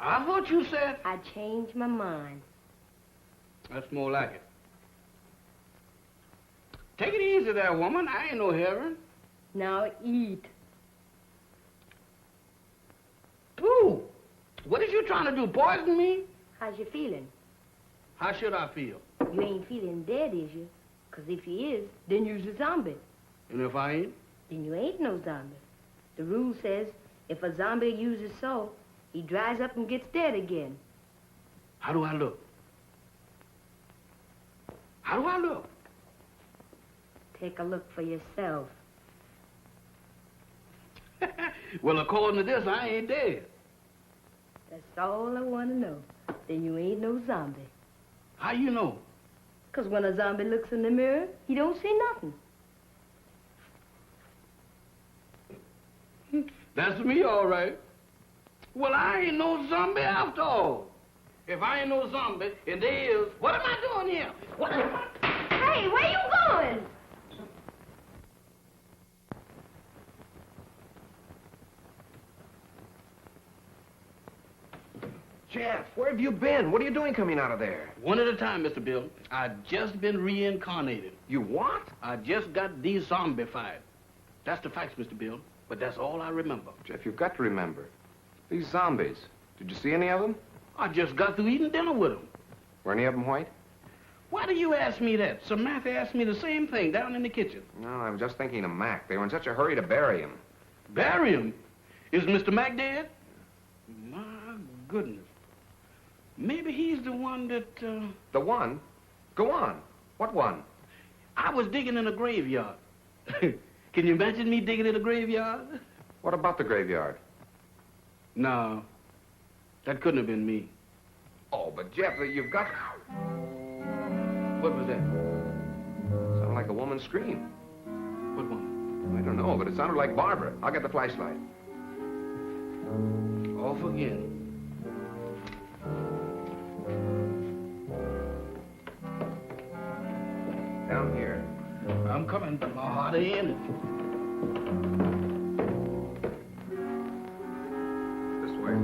I thought you said... I changed my mind. That's more like it. Take it easy there, woman. I ain't no heron. Now eat. Ooh, what is you trying to do, poison me? How's you feeling? How should I feel? You ain't feeling dead, is you? 'Cause if you is, then you's a zombie. And if I ain't? Then you ain't no zombie. The rule says if a zombie uses salt, he dries up and gets dead again. How do I look? How do I look? Take a look for yourself. Well, according to this, I ain't dead. That's all I want to know. Then you ain't no zombie. How you know? 'Cause when a zombie looks in the mirror, he don't see nothing. That's me, all right. Well, I ain't no zombie after all. If I ain't no zombie, and there is, what am I doing here? What am I... Hey, where you going? Jeff, where have you been? What are you doing coming out of there? One at a time, Mr. Bill. I just been reincarnated. You what? I just got de-zombified. That's the facts, Mr. Bill. But that's all I remember. Jeff, you've got to remember. These zombies. Did you see any of them? I just got through eating dinner with them. Were any of them white? Why do you ask me that? Samantha asked me the same thing down in the kitchen. No, I was just thinking of Mac. They were in such a hurry to bury him. Bury him? Is Mr. Mac dead? My goodness. Maybe he's the one that, The one? Go on. What one? I was digging in a graveyard. Can you imagine me digging in a graveyard? What about the graveyard? No, that couldn't have been me. Oh, but Jeff, you've got... What was that? Sounded like a woman's scream. What one? I don't know, but it sounded like Barbara. I'll get the flashlight. Off again. Down here. I'm coming, but my heart ain't in it. This way.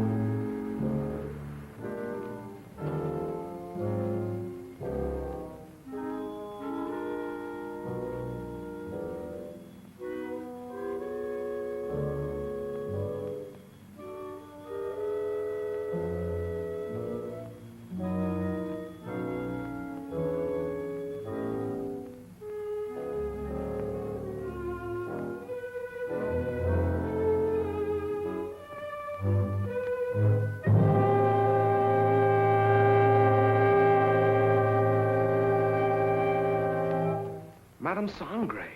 Madame Sangre.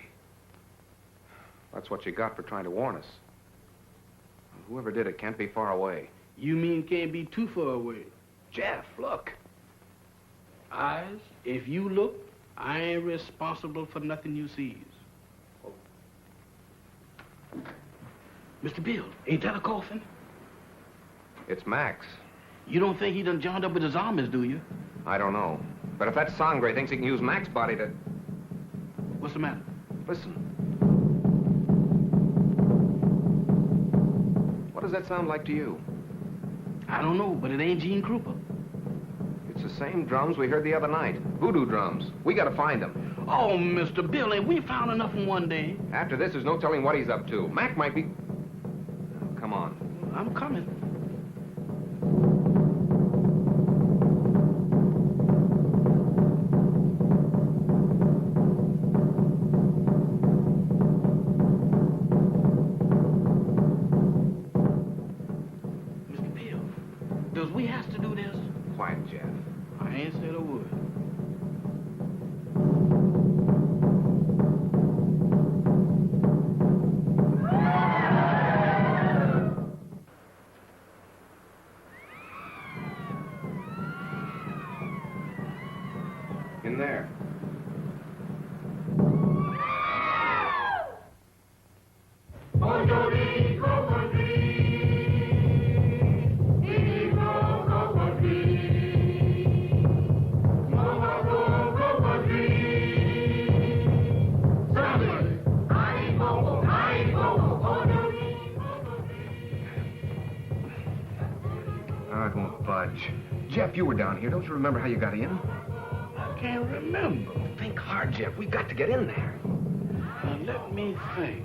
That's what you got for trying to warn us. Whoever did it can't be far away. You mean can't be too far away? Jeff, look. Eyes, if you look, I ain't responsible for nothing you sees. Mr. Bill, ain't that a coffin? It's Max. You don't think he done joined up with the zombies, do you? I don't know. But if that Sangre thinks he can use Mac's body to... What's the matter? Listen. What does that sound like to you? I don't know, but it ain't Gene Krupa. It's the same drums we heard the other night. Voodoo drums. We gotta find them. Oh, Mr. Bill, ain't we found enough in one day? After this, there's no telling what he's up to. Mac might be... Come on. I'm coming. Mr. Bill, does we have to do this? Quiet, Jeff. I ain't said a word. In there. Oh, it won't budge. Jeff, you were down here. Don't you remember how you got in? I can't remember. Think hard, Jeff. We've got to get in there. Now, let me think.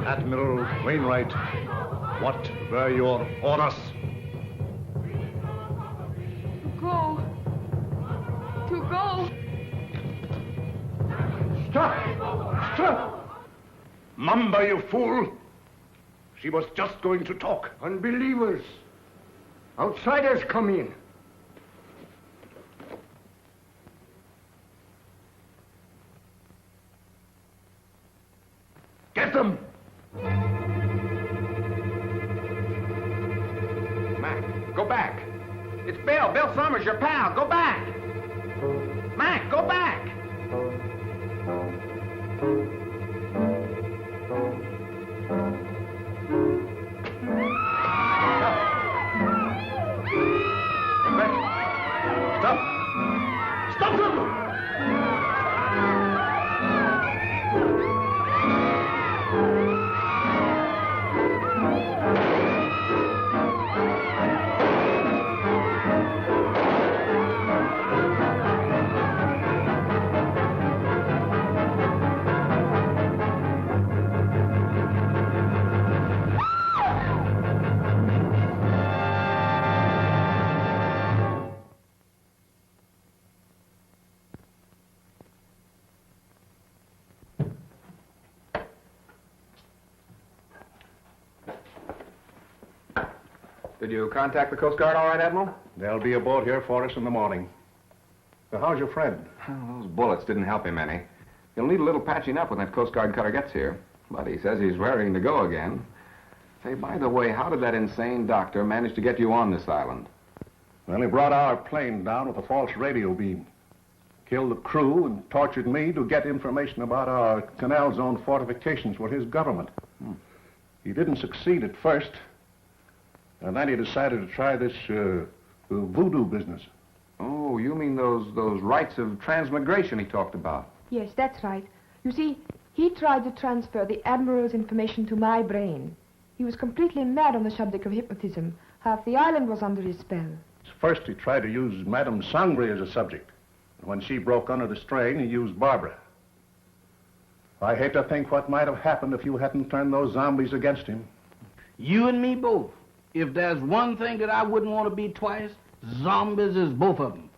Admiral Wainwright, what were your orders? To go. Stop! Stop! Mamba, you fool! She was just going to talk. Unbelievers. Outsiders come in. Get them! Mac, go back. It's Bill. Bill Summers, your pal. Go back. Mac, go back. Stop! Stop them! Did you contact the Coast Guard all right, Admiral? They'll be aboard here for us in the morning. So how's your friend? Well, those bullets didn't help him any. He'll need a little patching up when that Coast Guard cutter gets here. But he says he's raring to go again. Say, by the way, how did that insane doctor manage to get you on this island? Well, he brought our plane down with a false radio beam. Killed the crew and tortured me to get information about our Canal Zone fortifications for his government. He didn't succeed at first. And then he decided to try this voodoo business. Oh, you mean those rites of transmigration he talked about? Yes, that's right. You see, he tried to transfer the Admiral's information to my brain. He was completely mad on the subject of hypnotism. Half the island was under his spell. First, he tried to use Madame Sangre as a subject. And when she broke under the strain, he used Barbara. I hate to think what might have happened if you hadn't turned those zombies against him. You and me both. If there's one thing that I wouldn't want to be twice, zombies is both of them.